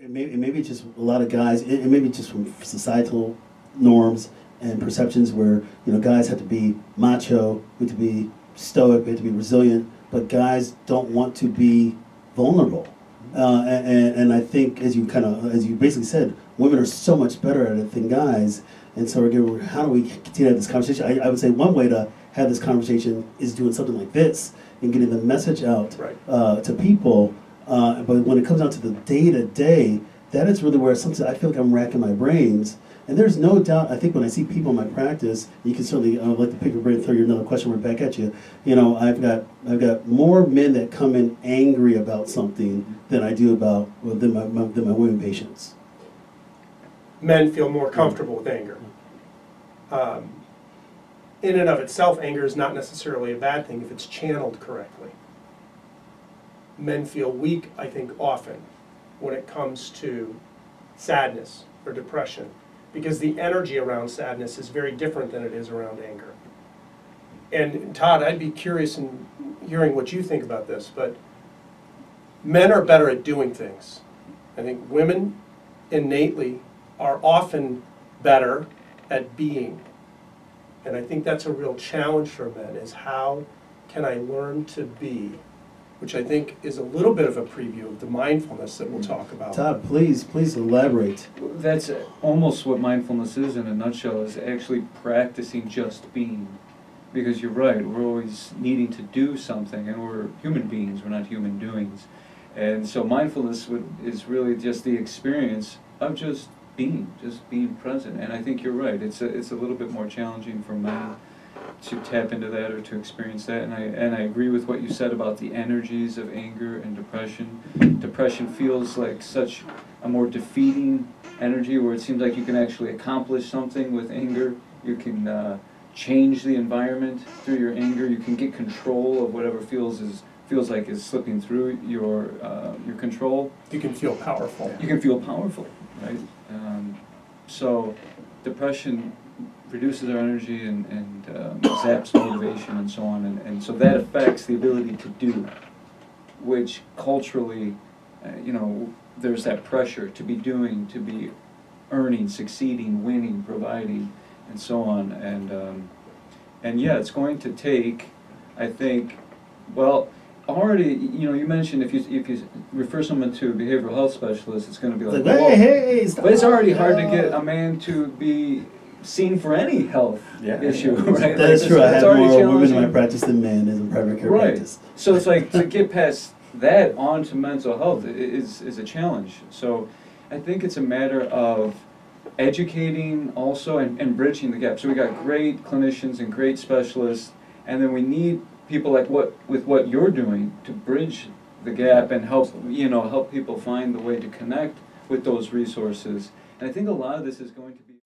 maybe it's just a lot of guys, it may be just from societal norms and perceptions where, you know, guys have to be macho, we have to be stoic, we have to be resilient, but guys don't want to be vulnerable. And I think, as you basically said, women are so much better at it than guys. And so again, how do we continue to have this conversation? I would say one way to have this conversation is doing something like this and getting the message out to people. But when it comes down to the day-to-day, that is really where sometimes I feel like I'm racking my brains. And there's no doubt, I think when I see people in my practice, you can certainly, I'd like to pick your brain and throw another question right back at you. You know, I've got more men that come in angry about something than I do than my women patients. Men feel more comfortable with anger. In and of itself, anger is not necessarily a bad thing if it's channeled correctly. Men feel weak, I think, often when it comes to sadness or depression, because the energy around sadness is very different than it is around anger. And Todd, I'd be curious in hearing what you think about this, but men are better at doing things. I think women innately are often better at being. And I think that's a real challenge for men, is how can I learn to be? Which I think is a little bit of a preview of the mindfulness that we'll talk about. Todd, please elaborate. That's almost what mindfulness is in a nutshell, is actually practicing just being. Because you're right, we're always needing to do something, and we're human beings, we're not human doings. And so mindfulness is really just the experience of just being present. And I think you're right, it's a little bit more challenging for men to tap into that or to experience that, and I agree with what you said about the energies of anger and depression. Depression feels like such a more defeating energy, where it seems like you can actually accomplish something with anger. You can change the environment through your anger. You can get control of whatever feels like is slipping through your control. You can feel powerful. You can feel powerful, right? So depression reduces our energy and zaps motivation and so on, and so that affects the ability to do, which culturally, you know, there's that pressure to be doing, to be earning, succeeding, winning, providing, and so on, and yeah, it's going to take, I think, well, already, you know, you mentioned if you refer someone to a behavioral health specialist, it's going to be like, hey, stop. But it's already hard to get a man to be seen for any health issue, right? That is true. I have more women in my practice than men in primary care practice. So it's like to get past that onto mental health is a challenge. So I think it's a matter of educating also and bridging the gap. So we got great clinicians and great specialists, and then we need people like what you're doing to bridge the gap and help people find the way to connect with those resources. And I think a lot of this is going to be